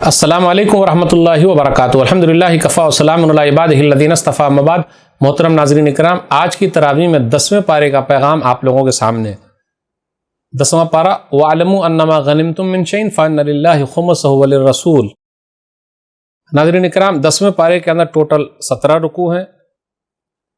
السلام علیکم ورحمۃ اللہ وبرکاتہ۔ الحمدللہ کفا وسلام علی عبادہ الذین اصطفیٰ، اما بعد۔ محترم ناظرین کرام، آج کی تراویح میں 10ویں پارے کا پیغام آپ لوگوں کے سامنے۔ 10واں پارہ، وَاعْلَمُوا أَنَّمَا غَنِمْتُم مِّن شَيْءٍ فَإِنَّ لِلَّهِ خُمُسَهُ وَلِلرَّسُولِ۔ ناظرین کرام، 10ویں پارے کے اندر ٹوٹل 17 رکوع ہیں۔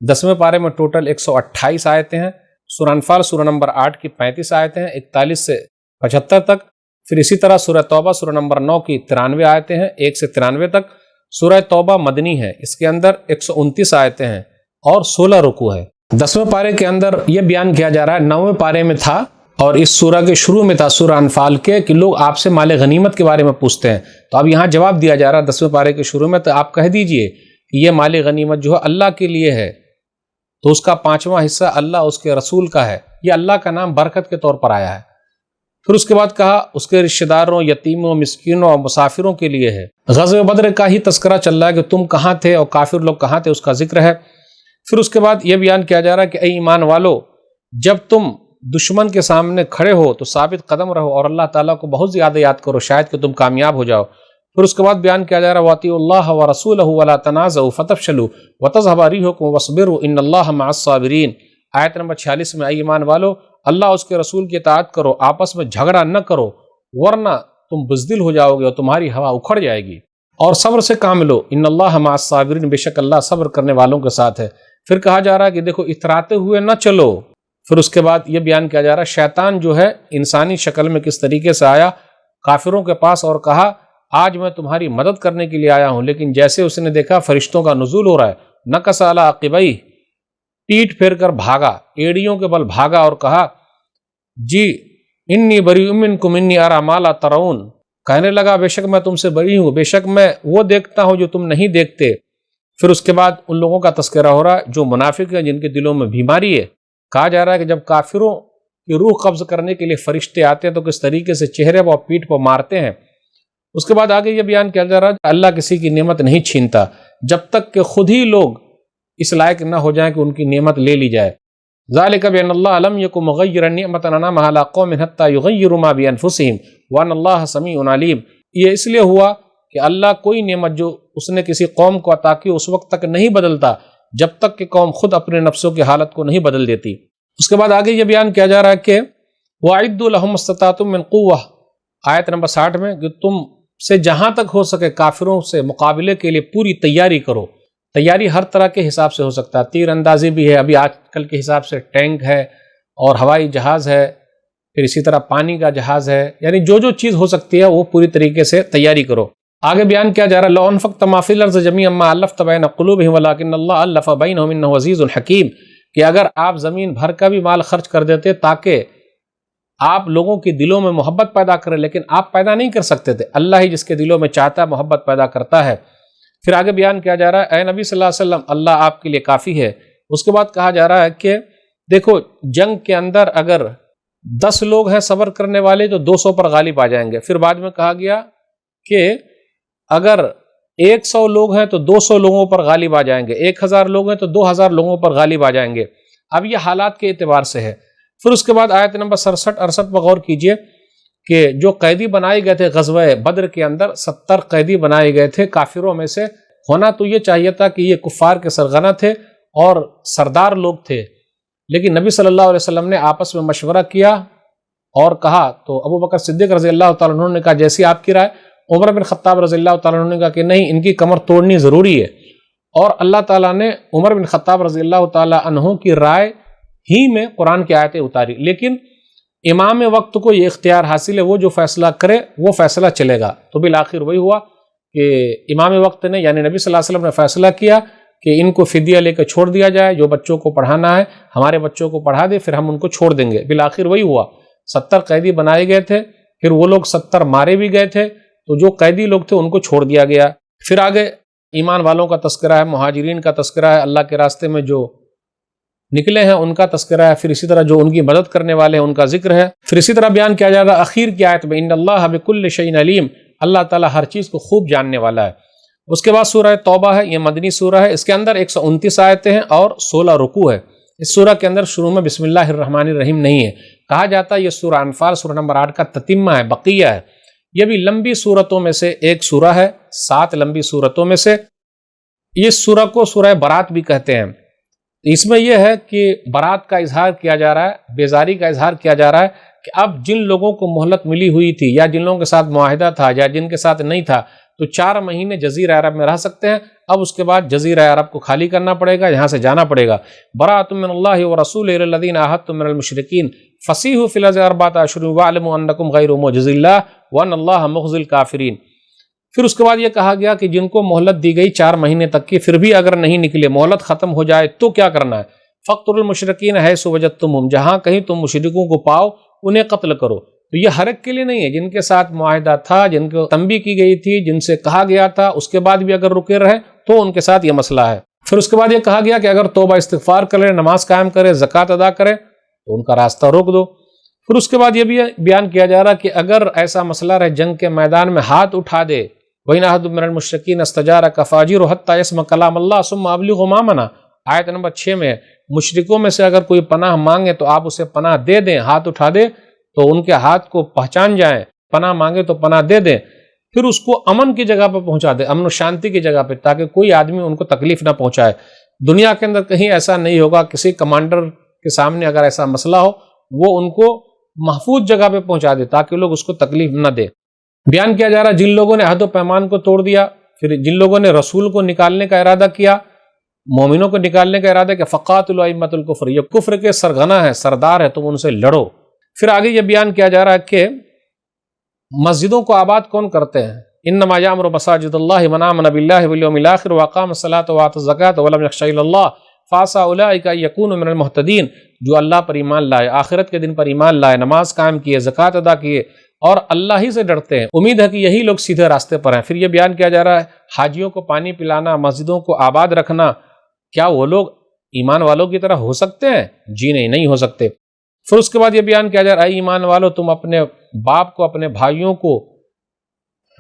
10ویں پارے میں ٹوٹل 128 آیتیں ہیں۔ سورہ انفال سورہ نمبر 8 کی 35 آیتیں ہیں، 41 سے 75 تک۔ پھر اسی طرح سورہ توبہ سورہ نمبر 9 کی 93 آیتیں ہیں، 1 سے 93 تک۔ سورہ توبہ مدنی ہے، اس کے اندر 129 آیتیں ہیں اور 16 رکوع ہے۔ 10ویں پارے کے اندر یہ بیان کیا جا رہا ہے، 9ویں پارے میں تھا اور اس سورہ کے شروع میں تھا سورہ انفال کے، کہ لوگ آپ سے مال غنیمت کے بارے میں پوچھتے ہیں، تو اب یہاں جواب دیا جا رہا ہے 10ویں پارے کے شروع میں، تو آپ کہہ دیجئے کہ یہ مال غنیمت جو ہے اللہ کے لیے ہے، تو اس کا 5واں حصہ اللہ اس کے رسول کا ہے۔ یہ اللہ کا نام برکت کے طور پر آیا ہے۔ پھر اس کے بعد کہا اس کے رشتہ داروں، یتیموں، مسکینوں اور مسافروں کے لیے ہے۔ غزوہ بدر کا ہی تذکرہ چل رہا ہے کہ تم کہاں تھے اور کافر لوگ کہاں تھے، اس کا ذکر ہے۔ پھر اس کے بعد یہ بیان کیا جا رہا ہے کہ اے ایمان والو، جب تم دشمن کے سامنے کھڑے ہو تو ثابت قدم رہو اور اللہ تعالیٰ کو بہت زیادہ یاد کرو، شاید کہ تم کامیاب ہو جاؤ۔ پھر اس کے بعد بیان کیا جا رہا ہے وَأَطِیعُوا اللَّهَ وَرَسُولَهُ وَلَا تَنَازَعُوا فَتَفْشَلُوا وَتَذْهَبَ رِیحُکُم وَاصْبِرُوا إِنَّ اللَّهَ مَعَ الصَّابِرِینَ۔ آیت نمبر 46 میں، اے ایمان والو، اللہ اس کے رسول کی اطاعت کرو، آپس میں جھگڑا نہ کرو، ورنہ تم بزدل ہو جاؤ گے اور تمہاری ہوا اکھڑ جائے گی، اور صبر سے کام لو، ان اللہ مع الصابرین، بے شک اللہ صبر کرنے والوں کے ساتھ ہے۔ پھر کہا جا رہا ہے کہ دیکھو اتراتے ہوئے نہ چلو۔ پھر اس کے بعد یہ بیان کیا جا رہا ہے شیطان جو ہے انسانی شکل میں کس طریقے سے آیا کافروں کے پاس اور کہا آج میں تمہاری مدد کرنے کے لیے آیا ہوں، لیکن جیسے اس نے دیکھا فرشتوں کا نزول ہو رہا ہے، نکص علی عقبیہ، پیٹ پھیر کر بھاگا، ایڑیوں کے بل بھاگا اور کہا جی انی بریء منکم انی اری ما لا ترون، کہنے لگا بے شک میں تم سے بری ہوں، بے شک میں وہ دیکھتا ہوں جو تم نہیں دیکھتے۔ پھر اس کے بعد ان لوگوں کا تذکرہ ہو رہا ہے جو منافق ہیں، جن کے دلوں میں بیماری ہے۔ کہا جا رہا ہے کہ جب کافروں کی روح قبض کرنے کے لیے فرشتے آتے ہیں تو کس طریقے سے چہرے پر پیٹھ پر مارتے ہیں۔ اس کے بعد آگے یہ بیان کیا جا رہا ہے اللہ کسی کی نعمت نہیں چھینتا جب تک کہ خود ہی لوگ اس لائق نہ ہو جائیں کہ ان کی نعمت لے لی جائے۔ ذالک بان اللہ لم یکن مغیرا نعمۃ انعمها علی قوم حتی یغیروا ما بانفسہم وان اللہ سمیع علیم۔ یہ اس لیے ہوا کہ اللہ کوئی نعمت جو اس نے کسی قوم کو عطا کی اس وقت تک نہیں بدلتا جب تک کہ قوم خود اپنے نفسوں کی حالت کو نہیں بدل دیتی۔ اس کے بعد آگے یہ بیان کیا جا رہا ہے کہ وَأَعِدُّوا لَهُمْ مَا اسْتَطَعْتُم مِّن قُوَّةٍ، آیت نمبر 60 میں، کہ تم سے جہاں تک ہو سکے کافروں سے مقابلے کے لیے پوری تیاری کرو۔ تیاری ہر طرح کے حساب سے ہو سکتا ہے، تیر اندازی بھی ہے، ابھی آج کل کے حساب سے ٹینک ہے اور ہوائی جہاز ہے، پھر اسی طرح پانی کا جہاز ہے، یعنی جو جو چیز ہو سکتی ہے وہ پوری طریقے سے تیاری کرو۔ آگے بیان کیا جا رہا ہے لَوْ أَنفَقْتَ مَا فِي الْأَرْضِ جَمِيعًا مَا أَلَّفْتَ بَيْنَ قُلُوبِهِمْ وَلَٰكِنَّ اللَّهَ أَلَّفَ بَيْنَهُمْ إِنَّهُ عَزِيزٌ حَكِيمٌ، کہ اگر آپ زمین بھر کا بھی مال خرچ کر دیتے تاکہ آپ لوگوں کے دلوں میں محبت پیدا کریں، لیکن آپ پیدا نہیں کر سکتے تھے، اللہ ہی جس کے دلوں میں چاہتا ہے محبت پیدا کرتا ہے۔ پھر آگے بیان کیا جا رہا ہے اے نبی صلی اللہ علیہ وسلم، اللہ آپ کے لیے کافی ہے۔ اس کے بعد کہا جا رہا ہے کہ دیکھو جنگ کے اندر اگر 10 لوگ ہیں صبر کرنے والے تو 200 پر غالب آ جائیں گے۔ پھر بعد میں کہا گیا کہ اگر 100 لوگ ہیں تو 200 لوگوں پر غالب آ جائیں گے، 1000 لوگ ہیں تو 2000 لوگوں پر غالب آ جائیں گے۔ اب یہ حالات کے اعتبار سے ہے۔ پھر اس کے بعد آیت نمبر 67-68 پر غور کیجئے کہ جو قیدی بنائے گئے تھے غزوہ بدر کے اندر، 70 قیدی بنائے گئے تھے کافروں میں سے۔ ہونا تو یہ چاہیے تھا کہ یہ کفار کے سرغنہ تھے اور سردار لوگ تھے، لیکن نبی صلی اللہ علیہ وسلم نے آپس میں مشورہ کیا اور کہا، تو ابو بکر صدیق رضی اللہ تعالیٰ عنہ نے کہا جیسی آپ کی رائے، عمر بن خطاب رضی اللہ تعالیٰ عنہ نے کہا کہ نہیں، ان کی کمر توڑنی ضروری ہے، اور اللہ تعالیٰ نے عمر بن خطاب رضی اللہ تعالیٰ عنہ کی رائے ہی میں قرآن کی آیتیں اتاری۔ لیکن امام وقت کو یہ اختیار حاصل ہے، وہ جو فیصلہ کرے وہ فیصلہ چلے گا۔ تو بالآخر وہی ہوا کہ امام وقت نے یعنی نبی صلی اللہ علیہ وسلم نے فیصلہ کیا کہ ان کو فدیہ لے کے چھوڑ دیا جائے، جو بچوں کو پڑھانا ہے ہمارے بچوں کو پڑھا دے، پھر ہم ان کو چھوڑ دیں گے۔ بالآخر وہی ہوا، 70 قیدی بنائے گئے تھے، پھر وہ لوگ 70 مارے بھی گئے تھے، تو جو قیدی لوگ تھے ان کو چھوڑ دیا گیا۔ پھر آگے ایمان والوں کا تذکرہ ہے، مہاجرین کا تذکرہ ہے، اللہ کے راستے میں جو نکلے ہیں ان کا تذکرہ ہے، پھر اسی طرح جو ان کی مدد کرنے والے ہیں ان کا ذکر ہے۔ پھر اسی طرح بیان کیا جا رہا ہے اخیر کی آیت میں ان اللہ بکل شیء علیم، اللہ تعالیٰ ہر چیز کو خوب جاننے والا ہے۔ اس کے بعد سورہ توبہ ہے، یہ مدنی سورہ ہے، اس کے اندر 129 آیتیں ہیں اور 16 رکوع ہے۔ اس سورہ کے اندر شروع میں بسم اللہ الرحمن الرحیم نہیں ہے، کہا جاتا ہے یہ سورہ انفال سورہ نمبر 8 کا تتمہ ہے، بقیہ ہے۔ یہ بھی لمبی صورتوں میں سے ایک سورہ ہے، 7 لمبی صورتوں میں سے۔ اس سورہ کو سورہ برات بھی کہتے ہیں۔ اس میں یہ ہے کہ برات کا اظہار کیا جا رہا ہے، بیزاری کا اظہار کیا جا رہا ہے کہ اب جن لوگوں کو مہلت ملی ہوئی تھی یا جن لوگوں کے ساتھ معاہدہ تھا یا جن کے ساتھ نہیں تھا، تو 4 مہینے جزیرہ عرب میں رہ سکتے ہیں۔ اب اس کے بعد جزیرہ عرب کو خالی کرنا پڑے گا، یہاں سے جانا پڑے گا۔ براۃ من اللہ ورسولہ الی الذین عاہدتم من المشرکین فسیحوا فی الارض 4 اشہر واعلموا انکم غیر معجزی اللہ وان اللہ مخزی الکافرین۔ پھر اس کے بعد یہ کہا گیا کہ جن کو مہلت دی گئی 4 مہینے تک کی، پھر بھی اگر نہیں نکلے، مہلت ختم ہو جائے تو کیا کرنا ہے؟ فاقتلوا المشرکین حیث وجدتموہم، جہاں کہیں تم مشرکوں کو پاؤ انہیں قتل کرو۔ تو یہ ہر ایک کے لیے نہیں ہے، جن کے ساتھ معاہدہ تھا، جن کو تنبیہ کی گئی تھی، جن سے کہا گیا تھا، اس کے بعد بھی اگر رکے رہے تو ان کے ساتھ یہ مسئلہ ہے۔ پھر اس کے بعد یہ کہا گیا کہ اگر توبہ استغفار کرے، نماز قائم کرے، زکوٰۃ ادا کرے تو ان کا راستہ روک دو۔ پھر اس کے بعد یہ بھی بیان کیا جا رہا کہ اگر ایسا مسئلہ رہے جنگ کے میدان میں ہاتھ اٹھا دے، وَإِنْ أَحَدٌ مِّنَ الْمُشْرِكِينَ اسْتَجَارَكَ فَأَجِرْهُ حَتَّىٰ يَسْمَعَ كَلَامَ اللَّهِ ثُمَّ أَبْلِغْهُ مَأْمَنَهُ، آیت نمبر 6 میں مشرکوں میں سے اگر کوئی پناہ مانگے تو آپ اسے پناہ دے دیں، ہاتھ اٹھا دے تو ان کے ہاتھ کو پہچان جائیں، پناہ مانگے تو پناہ دے دیں، پھر اس کو امن کی جگہ پہ پہنچا دے، امن و شانتی کی جگہ پہ، تاکہ کوئی آدمی ان کو تکلیف نہ پہنچائے۔ دنیا کے اندر کہیں ایسا نہیں ہوگا، کسی کمانڈر کے سامنے اگر ایسا مسئلہ ہو وہ ان کو محفوظ جگہ پہ پہنچا دے تاکہ لوگ اس کو تکلیف نہ دے۔ بیان کیا جا رہا ہے جن لوگوں نے عہد و پیمان کو توڑ دیا، پھر جن لوگوں نے رسول کو نکالنے کا ارادہ کیا، مومنوں کو نکالنے کا ارادہ کیا، فقاتلوا ائمۃ الکفر، یہ کفر کے سرغنہ ہے، سردار ہے، تم ان سے لڑو۔ پھر آگے یہ بیان کیا جا رہا ہے کہ مسجدوں کو آباد کون کرتے ہیں؟ انما یامر مساجد اللہ من آمن باللہ والیوم الآخر واقام الصلاۃ وآتى الزکاۃ ولم یخش الا اللہ فعسى اولئک ان یکونوا من المہتدین، جو اللہ پر ایمان لائے، آخرت کے دن پر ایمان لائے، نماز قائم کیے، زکوٰۃ ادا کیے اور اللہ ہی سے ڈرتے ہیں، امید ہے کہ یہی لوگ سیدھے راستے پر ہیں۔ پھر یہ بیان کیا جا رہا ہے حاجیوں کو پانی پلانا، مسجدوں کو آباد رکھنا، کیا وہ لوگ ایمان والوں کی طرح ہو سکتے ہیں؟ جی نہیں ہو سکتے۔ پھر اس کے بعد یہ بیان کیا جا رہا ہے اے ایمان والو، تم اپنے باپ کو، اپنے بھائیوں کو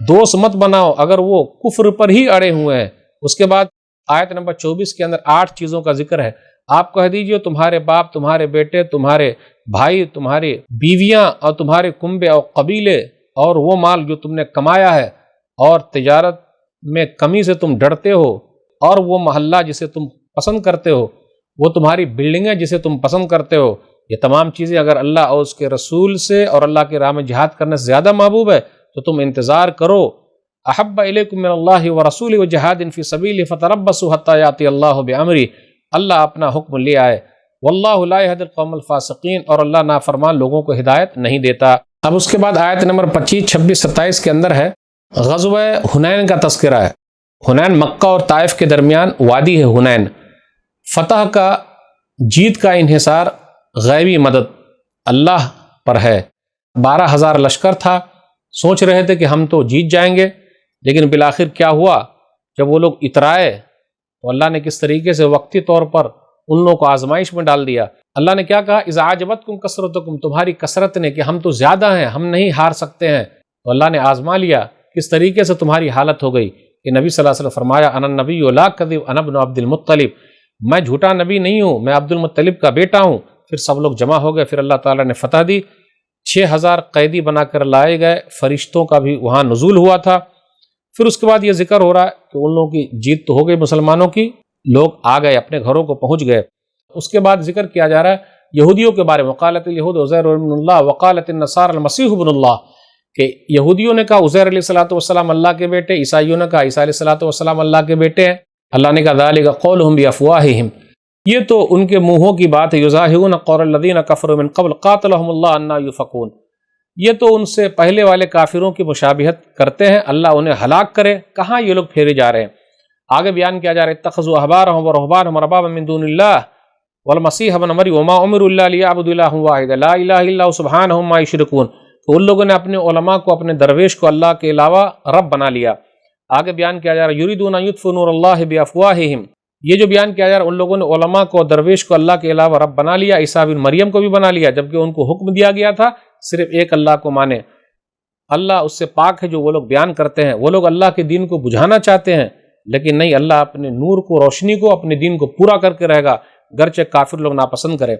دوست مت بناؤ اگر وہ کفر پر ہی اڑے ہوئے ہیں۔ اس کے بعد آیت نمبر 24 کے اندر 8 چیزوں کا ذکر ہے۔ آپ کہہ دیجئے تمہارے باپ، تمہارے بیٹے، تمہارے بھائی، تمہاری بیویاں اور تمہارے کنبے اور قبیلے اور وہ مال جو تم نے کمایا ہے اور تجارت میں کمی سے تم ڈرتے ہو، اور وہ محلہ جسے تم پسند کرتے ہو، وہ تمہاری بلڈنگیں جسے تم پسند کرتے ہو، یہ تمام چیزیں اگر اللہ اور اس کے رسول سے اور اللہ کے راہ میں جہاد کرنے سے زیادہ محبوب ہے تو تم انتظار کرو۔ احب الیکم من اللہ ورسولہ وجہاد فی سبیلہ فتربصوا حتی یاتی اللہ بامرہ، اللہ اپنا حکم لے آئے، واللہ لا یہدی القوم الفاسقین، اور اللہ نافرمان لوگوں کو ہدایت نہیں دیتا۔ اب اس کے بعد آیت نمبر 25، 26، 27 کے اندر ہے غزوہ حنین کا تذکرہ ہے۔ حنین مکہ اور طائف کے درمیان وادی ہے حنین، فتح کا، جیت کا انحصار، غیبی مدد اللہ پر ہے۔ 12,000 لشکر تھا، سوچ رہے تھے کہ ہم تو جیت جائیں گے، لیکن بالآخر کیا ہوا؟ جب وہ لوگ اترائے تو اللہ نے کس طریقے سے وقتی طور پر ان لوگوں کو آزمائش میں ڈال دیا۔ اللہ نے کیا کہا؟ اذا اعجبتکم کثرتکم، تمہاری کثرت نے، کہ ہم تو زیادہ ہیں، ہم نہیں ہار سکتے ہیں، تو اللہ نے آزما لیا کس طریقے سے تمہاری حالت ہو گئی کہ نبی صلی اللہ علیہ وسلم فرمایا انا النبی لا کذب انا ابن عبد المطلب، میں جھوٹا نبی نہیں ہوں، میں عبد المطلب کا بیٹا ہوں۔ پھر سب لوگ جمع ہو گئے، پھر اللہ تعالیٰ نے فتح دی، 6,000 قیدی بنا کر لائے گئے، فرشتوں کا بھی وہاں نزول ہوا تھا۔ پھر اس کے بعد یہ ذکر ہو رہا ہے کہ ان لوگوں کی جیت تو ہو گئی، مسلمانوں کی، لوگ آ گئے، اپنے گھروں کو پہنچ گئے۔ اس کے بعد ذکر کیا جا رہا ہے یہودیوں کے بارے میں، وقالت الیہود عزیر ابن اللہ وقالت النصارى المسیح ابن اللہ، کہ یہودیوں نے کہا عزیر علیہ الصلوۃ والسلام اللہ کے بیٹے، عیسائیوں نے کہا عیسیٰ علیہ الصلوۃ والسلام اللہ کے بیٹے ہیں۔ اللہ نے کہا ذالک قولہم بافواہہم، یہ تو ان کے منہوں کی بات ہے، یظاہرون قول الذین کفروا من قبل قاتلہم اللہ انا یؤفکون، یہ تو ان سے پہلے والے کافروں کی مشابہت کرتے ہیں، اللہ انہیں ہلاک کرے، کہاں یہ لوگ پھیرے جا رہے ہیں۔ آگے بیان کیا جا رہا ہے اتخذوا احبارهم ورهبانهم اربابا من دون اللہ والمسیح ابن مریم وما امروا الا ليعبدوا الها واحدا لا الہ الا هو سبحانہ عما یشرکون، تو ان لوگوں نے اپنے علماء کو، اپنے درویش کو اللہ کے علاوہ رب بنا لیا۔ آگے بیان کیا جا رہا ہے یریدون ان یطفئوا نور اللہ بافواہہم، یہ جو بیان کیا جا رہا ہے ان لوگوں نے علماء کو، درویش کو اللہ کے علاوہ رب بنا لیا، عیسیٰ بن مریم کو بھی بنا لیا، جبکہ ان کو حکم دیا گیا تھا صرف ایک اللہ کو مانے۔ اللہ اس سے پاک ہے جو وہ لوگ بیان کرتے ہیں، وہ لوگ اللہ کے دین کو بجھانا چاہتے ہیں، لیکن نہیں، اللہ اپنے نور کو، روشنی کو، اپنے دین کو پورا کر کے رہے گا، گرچہ کافر لوگ ناپسند کریں۔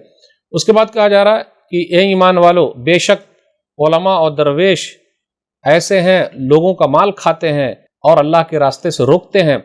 اس کے بعد کہا جا رہا ہے کہ اے ایمان والو، بے شک علماء اور درویش ایسے ہیں لوگوں کا مال کھاتے ہیں اور اللہ کے راستے سے روکتے ہیں۔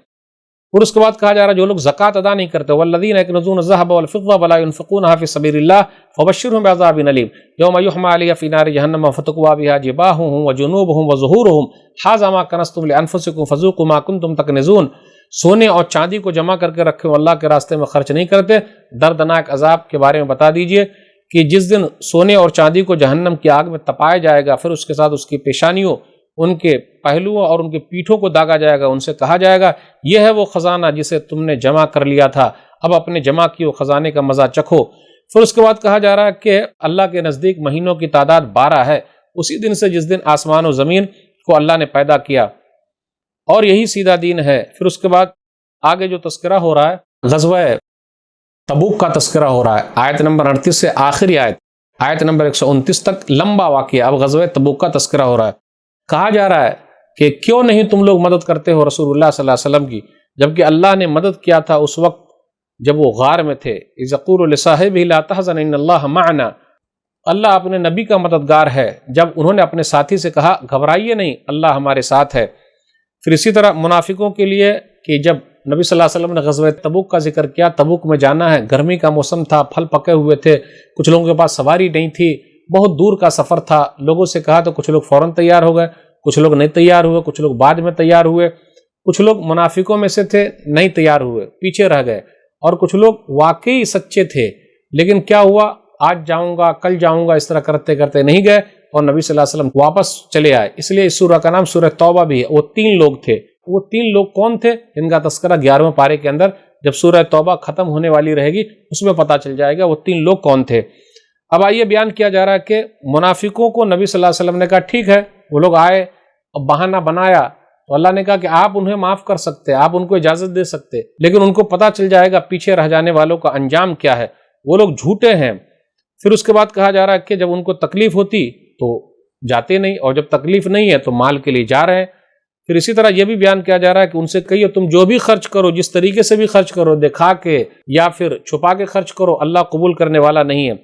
اور اس کے بعد کہا جا رہا ہے جو لوگ زکوٰۃ ادا نہیں کرتے، والذین یکنزون الذھب والفضة ولا ينفقونها في سبیل اللہ فبشرهم بعذاب علیم یوم یحمى علیہا فی نار جہنم فتکوی بها جباہهم وجنوبهم وظہورهم ھذا ما کنزتم لانفسکم فذوقوا ما کنتم تکنزون۔ سونے اور چاندی کو جمع کر کے رکھے، اللہ کے راستے میں خرچ نہیں کرتے، دردناک عذاب کے بارے میں بتا دیجئے کہ جس دن سونے اور چاندی کو جہنم کی آگ میں تپایا جائے گا، پھر اس کے ساتھ اس کی پیشانیوں، ان کے پہلوؤں اور ان کے پیٹھوں کو داغا جائے گا، ان سے کہا جائے گا یہ ہے وہ خزانہ جسے تم نے جمع کر لیا تھا، اب اپنے جمع کیے خزانے کا مزہ چکھو۔ پھر اس کے بعد کہا جا رہا ہے کہ اللہ کے نزدیک مہینوں کی تعداد 12 ہے، اسی دن سے جس دن آسمان و زمین کو اللہ نے پیدا کیا، اور یہی سیدھا دین ہے۔ پھر اس کے بعد آگے جو تذکرہ ہو رہا ہے غزوہ تبوک کا تذکرہ ہو رہا ہے، آیت نمبر 38 سے آخری آیت نمبر 129 تک لمبا واقعہ، اب غزوہ تبوک کا تذکرہ ہو رہا ہے۔ کہا جا رہا ہے کہ کیوں نہیں تم لوگ مدد کرتے ہو رسول اللہ صلی اللہ علیہ وسلم کی، جبکہ اللہ نے مدد کیا تھا اس وقت جب وہ غار میں تھے۔ اذ یقول لصاحبہ لا تحزن ان اللہ معنا، اللہ اپنے نبی کا مددگار ہے جب انہوں نے اپنے ساتھی سے کہا گھبرائیے نہیں، اللہ ہمارے ساتھ ہے۔ پھر اسی طرح منافقوں کے لیے کہ جب نبی صلی اللہ علیہ وسلم نے غزوہ تبوک کا ذکر کیا، تبوک میں جانا ہے، گرمی کا موسم تھا، پھل پکے ہوئے تھے، کچھ لوگوں کے پاس سواری نہیں تھی، بہت دور کا سفر تھا، لوگوں سے کہا تو کچھ لوگ فوراً تیار ہو گئے، کچھ لوگ نہیں تیار ہوئے، کچھ لوگ بعد میں تیار ہوئے، کچھ لوگ منافقوں میں سے تھے نہیں تیار ہوئے، پیچھے رہ گئے، اور کچھ لوگ واقعی سچے تھے لیکن کیا ہوا، آج جاؤں گا کل جاؤں گا اس طرح کرتے کرتے نہیں گئے اور نبی صلی اللہ علیہ وسلم واپس چلے آئے۔ اس لیے اس سورہ کا نام سورہ توبہ بھی ہے۔ وہ 3 لوگ تھے، وہ 3 لوگ کون تھے ان کا تذکرہ 11ویں پارے کے اندر جب سورہ توبہ ختم ہونے والی رہے گی اس میں پتہ چل جائے گا وہ 3 لوگ کون تھے۔ اب آئیے بیان کیا جا رہا ہے کہ منافقوں کو نبی صلی اللہ علیہ وسلم نے کہا ٹھیک ہے، وہ لوگ آئے، اب بہانہ بنایا تو اللہ نے کہا کہ آپ انہیں معاف کر سکتے، آپ ان کو اجازت دے سکتے، لیکن ان کو پتہ چل جائے گا پیچھے رہ جانے والوں کا انجام کیا ہے، وہ لوگ جھوٹے ہیں۔ پھر اس کے بعد کہا جا رہا ہے کہ جب ان کو تکلیف ہوتی تو جاتے نہیں، اور جب تکلیف نہیں ہے تو مال کے لیے جا رہے ہیں۔ پھر اسی طرح یہ بھی بیان کیا جا رہا ہے کہ ان سے کہیے تم جو بھی خرچ کرو، جس طریقے سے بھی خرچ کرو، دکھا کے یا پھر چھپا کے خرچ کرو، اللہ قبول کرنے والا نہیں ہے۔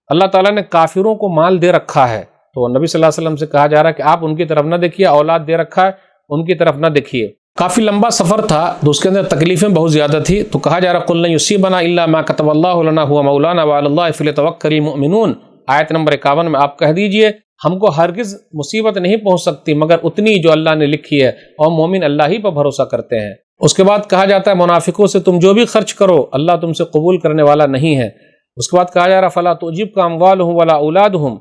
اللہ تعالیٰ نے کافروں کو مال دے رکھا ہے تو نبی صلی اللہ علیہ وسلم سے کہا جا رہا ہے کہ آپ ان کی طرف نہ دیکھیے، اولاد دے رکھا ہے ان کی طرف نہ دیکھیے۔ کافی لمبا سفر تھا تو اس کے اندر تکلیفیں بہت زیادہ تھی، تو کہا جا رہا قل لن یصیبنا الا ما كتب اللہ لنا هو مولانا وعلى اللہ فلیتوکل المؤمنون۔ آیت نمبر 51 میں آپ کہہ دیجئے ہم کو ہرگز مصیبت نہیں پہنچ سکتی مگر اتنی جو اللہ نے لکھی ہے، اور مومن اللہ ہی پر بھروسہ کرتے ہیں۔ اس کے بعد کہا جاتا ہے منافقوں سے تم جو بھی خرچ کرو اللہ تم سے قبول کرنے والا نہیں ہے۔ اس کے بعد کہا جا رہا فلا تعجبک اموالهم ولا اولادهم،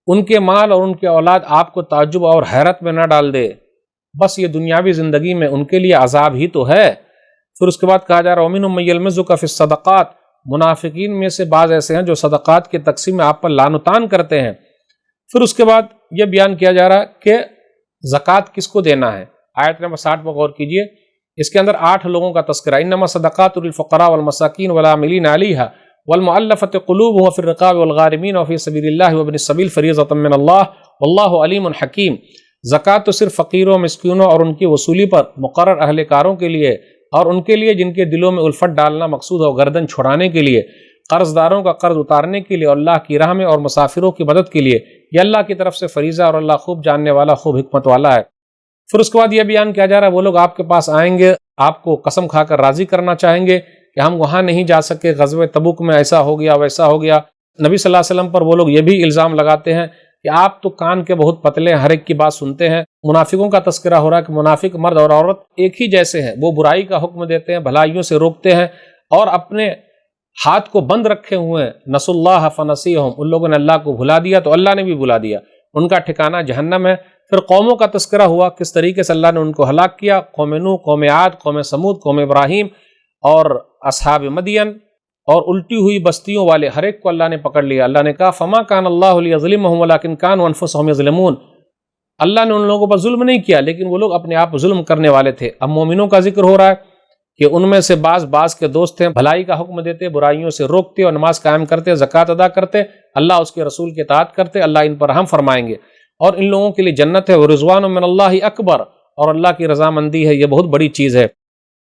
ان کے مال اور ان کے اولاد آپ کو تعجب اور حیرت میں نہ ڈال دے، بس یہ دنیاوی زندگی میں ان کے لیے عذاب ہی تو ہے۔ پھر اس کے بعد کہا جا رہا ومنهم من یلمزک فی الصدقات، منافقین میں سے بعض ایسے ہیں جو صدقات کی تقسیم میں آپ پر لعن و طعن کرتے ہیں۔ پھر اس کے بعد یہ بیان کیا جا رہا کہ زکوٰۃ کس کو دینا ہے، آیت نمبر 60 پر غور کیجئے، اس کے اندر 8 لوگوں کا تذکرہ، انما صدقات للفقراء والمساکین والعاملین علیہا والمؤلفۃ قلوبهم وفی الرقاب والغارمین وفی سبیل اللہ وابن السبیل فریضۃ من اللہ واللہ علیم حکیم۔ زکوٰۃ تو صرف فقیروں، مسکینوں اور ان کی وصولی پر مقرر اہل کاروں کے لیے، اور ان کے لیے جن کے دلوں میں الفت ڈالنا مقصود ہو، گردن چھڑانے کے لیے، قرض داروں کا قرض اتارنے کے لیے، اور اللہ کی راہ میں اور مسافروں کی مدد کے لیے، یہ اللہ کی طرف سے فریضہ، اور اللہ خوب جاننے والا، خوب حکمت والا ہے۔ پھر اس کے بعد یہ بیان کیا جا رہا ہے وہ لوگ آپ کے پاس آئیں گے، آپ کو قسم کھا کر راضی کرنا چاہیں گے کہ ہم وہاں نہیں جا سکے، غزوہ تبوک میں ایسا ہو گیا ویسا ہو گیا۔ نبی صلی اللہ علیہ وسلم پر وہ لوگ یہ بھی الزام لگاتے ہیں کہ آپ تو کان کے بہت پتلے ہیں، ہر ایک کی بات سنتے ہیں۔ منافقوں کا تذکرہ ہو رہا ہے کہ منافق مرد اور عورت ایک ہی جیسے ہیں، وہ برائی کا حکم دیتے ہیں، بھلائیوں سے روکتے ہیں، اور اپنے ہاتھ کو بند رکھے ہوئے ہیں۔ نسوا اللہ فنسیہم، ان لوگوں نے اللہ کو بھلا دیا تو اللہ نے بھی بھلا دیا، ان کا ٹھکانہ جہنم ہے۔ پھر قوموں کا تذکرہ ہوا، کس طریقے سے اللہ نے ان کو ہلاک کیا، قوم نوح، قوم عاد، قوم سمود، قوم ابراہیم اور اصحاب مدین، اور الٹی ہوئی بستیوں والے ہر ایک کو اللہ نے پکڑ لیا۔ اللہ نے کہا فما کان اللہ لیظلمہم ولکن کانوا انفسہم یظلمون، اللہ نے ان لوگوں پر ظلم نہیں کیا لیکن وہ لوگ اپنے آپ ظلم کرنے والے تھے۔ اب مومنوں کا ذکر ہو رہا ہے کہ ان میں سے بعض کے دوست ہیں، بھلائی کا حکم دیتے، برائیوں سے روکتے اور نماز قائم کرتے، زکوٰۃ ادا کرتے، اللہ اس کے رسول کی اطاعت کرتے، اللہ ان پر رحم فرمائیں گے، اور ان لوگوں کے لیے جنت ہے، ورضوان من اللہ اکبر، اور اللہ کی رضامندی ہے، یہ بہت بڑی چیز ہے۔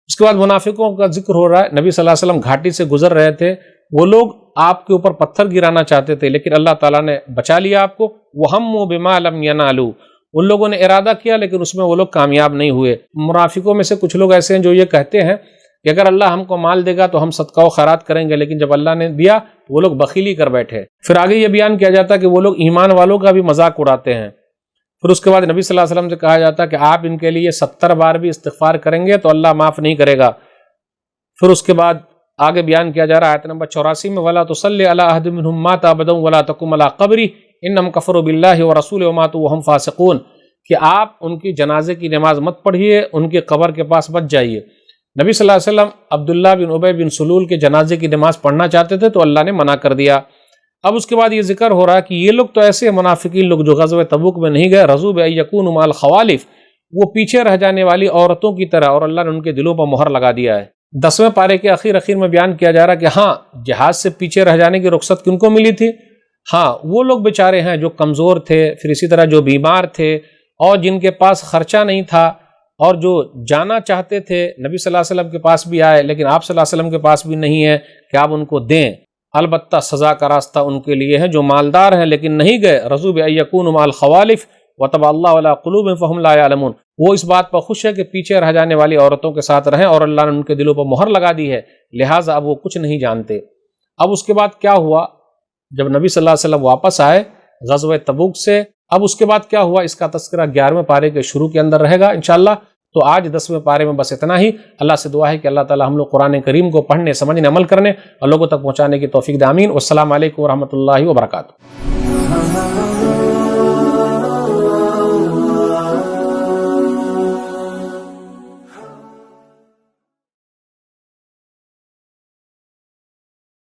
اس کے بعد منافقوں کا ذکر ہو رہا ہے، نبی صلی اللہ علیہ وسلم گھاٹی سے گزر رہے تھے، وہ لوگ آپ کے اوپر پتھر گرانا چاہتے تھے لیکن اللہ تعالیٰ نے بچا لیا آپ کو۔ وَهَمُّوا بِمَا لَمْ يَنَالُوا، ان لوگوں نے ارادہ کیا لیکن اس میں وہ لوگ کامیاب نہیں ہوئے۔ منافقوں میں سے کچھ لوگ ایسے ہیں جو یہ کہتے ہیں کہ اگر اللہ ہم کو مال دے گا تو ہم صدقہ و خیرات کریں گے، لیکن جب اللہ نے دیا تو وہ لوگ بخیلی کر بیٹھے۔ پھر آگے یہ بیان کیا جاتا ہے کہ وہ لوگ ایمان والوں کا بھی مذاق اڑاتے ہیں۔ پھر اس کے بعد نبی صلی اللہ علیہ وسلم سے کہا جاتا ہے کہ آپ ان کے لیے 70 بار بھی استغفار کریں گے تو اللہ معاف نہیں کرے گا۔ پھر اس کے بعد آگے بیان کیا جا رہا ہے آیت نمبر 84 میں، وَلَا تُصَلِّ عَلَىٰ أَحَدٍ مِّنْهُم مَّاتَ أَبَدًا وَلَا تَقُمْ عَلَىٰ قَبْرِهِ إِنَّهُمْ كَفَرُوا بِاللَّهِ وَرَسُولِهِ وَمَاتُوا وَهُمْ فَاسِقُونَ، کہ آپ ان کی جنازے کی نماز مت پڑھیے، ان کی قبر کے پاس مت جائیے۔ نبی صلی اللہ علیہ وسلم عبداللہ بن ابی بن سلول کے جنازے کی نماز پڑھنا چاہتے تھے تو اللہ نے منع کر دیا۔ اب اس کے بعد یہ ذکر ہو رہا ہے کہ یہ لوگ تو ایسے منافقین لوگ جو غزوہ تبوک میں نہیں گئے، رضوا بأن یکونوا مع الخوالف، وہ پیچھے رہ جانے والی عورتوں کی طرح، اور اللہ نے ان کے دلوں پر مہر لگا دیا ہے۔ 10ویں پارے کے اخیر میں بیان کیا جا رہا ہے کہ ہاں، جہاد سے پیچھے رہ جانے کی رخصت کن کو ملی تھی؟ ہاں، وہ لوگ بیچارے ہیں جو کمزور تھے، پھر اسی طرح جو بیمار تھے، اور جن کے پاس خرچہ نہیں تھا، اور جو جانا چاہتے تھے، نبی صلی اللہ علیہ وسلم کے پاس بھی آئے لیکن آپ صلی اللہ علیہ وسلم کے پاس بھی نہیں ہے کہ آپ ان کو دیں۔ البتہ سزا کا راستہ ان کے لیے ہے جو مالدار ہیں لیکن نہیں گئے، رضوا بأن یکونوا مع الخوالف وطبع اللہ علی قلوبہم فہم لا یعلمون، وہ اس بات پر خوش ہے کہ پیچھے رہ جانے والی عورتوں کے ساتھ رہیں، اور اللہ نے ان کے دلوں پر مہر لگا دی ہے، لہٰذا اب وہ کچھ نہیں جانتے۔ اب اس کے بعد کیا ہوا؟ جب نبی صلی اللہ علیہ وسلم واپس آئے غزوہ تبوک سے، اب اس کے بعد کیا ہوا، اس کا تذکرہ 11ویں پارے کے شروع کے اندر رہے گا انشاءاللہ۔ تو آج 10ویں پارے میں بس اتنا ہی۔ اللہ سے دعا ہے کہ اللہ تعالی ہم لوگ قرآن کریم کو پڑھنے، سمجھنے، عمل کرنے اور لوگوں تک پہنچانے کی توفیق دے، آمین۔ والسلام علیکم ورحمۃ اللہ وبرکاتہ۔